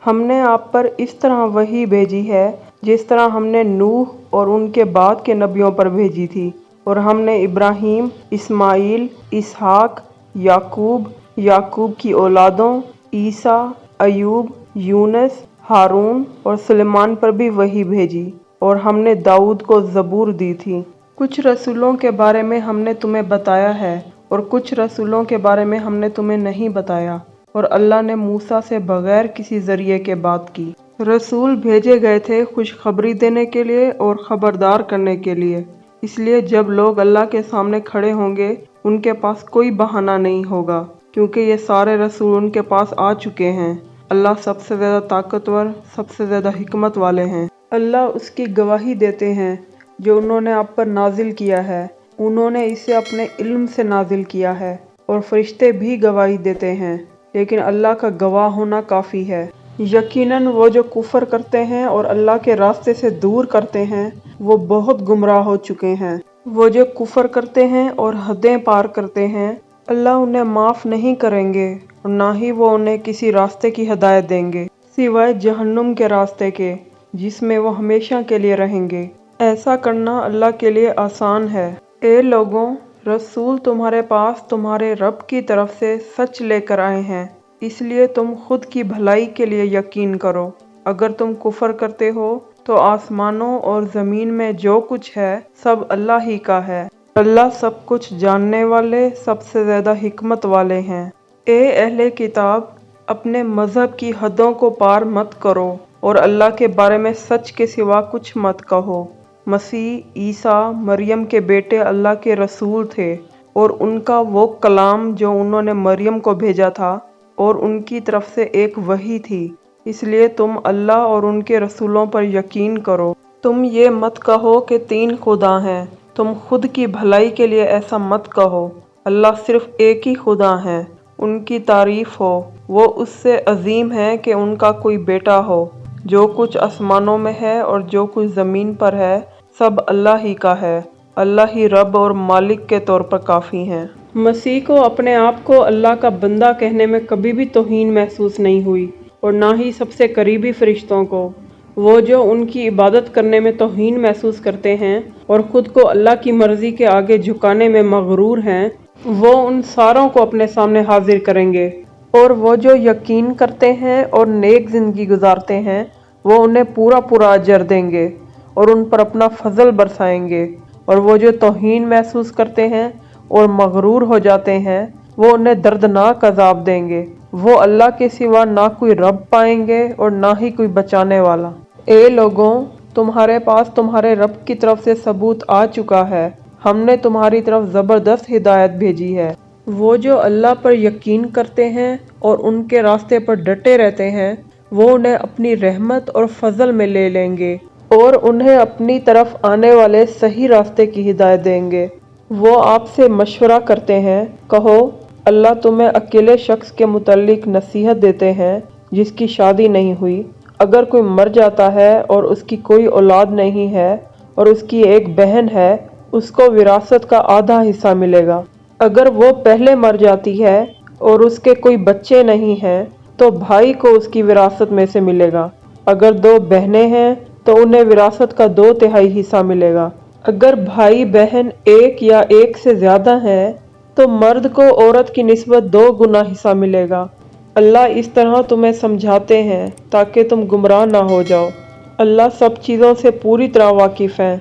ہم نے آپ پر اس طرح وحی بھیجی ہے جس طرح ہم نے نوح اور ان کے بعد کے نبیوں پر بھیجی تھی، اور ہم نے ابراہیم، اسماعیل، اسحاق، یعقوب کی اولادوں، عیسیٰ، ایوب، یونس، ہارون اور سلیمان پر بھی وحی بھیجی، اور ہم نے داؤد کو زبور دی تھی۔ کچھ رسولوں کے بارے میں ہم نے تمہیں بتایا ہے اور کچھ رسولوں کے بارے میں ہم نے تمہیں نہیں بتایا، اور اللہ نے موسیٰ سے بغیر کسی ذریعے کے بات کی۔ رسول بھیجے گئے تھے خوشخبری دینے کے لیے اور خبردار کرنے کے لیے، اس لیے جب لوگ اللہ کے سامنے کھڑے ہوں گے ان کے پاس کوئی بہانہ نہیں ہوگا، کیونکہ یہ سارے رسول ان کے پاس آ چکے ہیں۔ اللہ سب سے زیادہ طاقتور، سب سے زیادہ حکمت والے ہیں۔ اللہ اس کی گواہی دیتے ہیں جو انہوں نے آپ پر نازل کیا ہے، انہوں نے اسے اپنے علم سے نازل کیا ہے، اور فرشتے بھی گواہی دیتے ہیں، لیکن اللہ کا گواہ ہونا کافی ہے۔ یقیناً وہ جو کفر کرتے ہیں اور اللہ کے راستے سے دور کرتے ہیں وہ بہت گمراہ ہو چکے ہیں۔ وہ جو کفر کرتے ہیں اور حدیں پار کرتے ہیں اللہ انہیں معاف نہیں کریں گے، اور نہ ہی وہ انہیں کسی راستے کی ہدایت دیں گے سوائے جہنم کے راستے کے جس میں وہ ہمیشہ کے لیے رہیں گے۔ ایسا کرنا اللہ کے لیے آسان ہے۔ اے لوگوں، رسول تمہارے پاس تمہارے رب کی طرف سے سچ لے کر آئے ہیں، اس لیے تم خود کی بھلائی کے لیے یقین کرو۔ اگر تم کفر کرتے ہو تو آسمانوں اور زمین میں جو کچھ ہے سب اللہ ہی کا ہے۔ اللہ سب کچھ جاننے والے، سب سے زیادہ حکمت والے ہیں۔ اے اہل کتاب، اپنے مذہب کی حدوں کو پار مت کرو اور اللہ کے بارے میں سچ کے سوا کچھ مت کہو۔ مسیح عیسیٰ مریم کے بیٹے اللہ کے رسول تھے، اور ان کا وہ کلام جو انہوں نے مریم کو بھیجا تھا اور ان کی طرف سے ایک وحی تھی، اس لیے تم اللہ اور ان کے رسولوں پر یقین کرو۔ تم یہ مت کہو کہ 3 خدا ہیں، تم خود کی بھلائی کے لیے ایسا مت کہو، اللہ صرف ایک ہی خدا ہے، ان کی تعریف ہو، وہ اس سے عظیم ہے کہ ان کا کوئی بیٹا ہو۔ جو کچھ آسمانوں میں ہے اور جو کچھ زمین پر ہے سب اللہ ہی کا ہے، اللہ ہی رب اور مالک کے طور پر کافی ہیں۔ مسیح کو اپنے آپ کو اللہ کا بندہ کہنے میں کبھی بھی توہین محسوس نہیں ہوئی، اور نہ ہی سب سے قریبی فرشتوں کو۔ وہ جو ان کی عبادت کرنے میں توہین محسوس کرتے ہیں اور خود کو اللہ کی مرضی کے آگے جھکانے میں مغرور ہیں، وہ ان ساروں کو اپنے سامنے حاضر کریں گے، اور وہ جو یقین کرتے ہیں اور نیک زندگی گزارتے ہیں وہ انہیں پورا پورا اجر دیں گے اور ان پر اپنا فضل برسائیں گے، اور وہ جو توہین محسوس کرتے ہیں اور مغرور ہو جاتے ہیں وہ انہیں دردناک عذاب دیں گے۔ وہ اللہ کے سوا نہ کوئی رب پائیں گے اور نہ ہی کوئی بچانے والا۔ اے لوگوں، تمہارے پاس تمہارے رب کی طرف سے ثبوت آ چکا ہے، ہم نے تمہاری طرف زبردست ہدایت بھیجی ہے۔ وہ جو اللہ پر یقین کرتے ہیں اور ان کے راستے پر ڈٹے رہتے ہیں وہ انہیں اپنی رحمت اور فضل میں لے لیں گے اور انہیں اپنی طرف آنے والے صحیح راستے کی ہدایت دیں گے۔ وہ آپ سے مشورہ کرتے ہیں، کہو اللہ تمہیں اکیلے شخص کے متعلق نصیحت دیتے ہیں جس کی شادی نہیں ہوئی۔ اگر کوئی مر جاتا ہے اور اس کی کوئی اولاد نہیں ہے اور اس کی ایک بہن ہے، اس کو وراثت کا آدھا حصہ ملے گا۔ اگر وہ پہلے مر جاتی ہے اور اس کے کوئی بچے نہیں ہیں تو بھائی کو اس کی وراثت میں سے ملے گا۔ اگر 2 بہنیں ہیں تو انہیں وراثت کا 2/3 حصہ ملے گا۔ اگر بھائی بہن ایک یا ایک سے زیادہ ہیں تو مرد کو عورت کی نسبت 2 گنا حصہ ملے گا۔ اللہ اس طرح تمہیں سمجھاتے ہیں تاکہ تم گمراہ نہ ہو جاؤ۔ اللہ سب چیزوں سے پوری طرح واقف ہے۔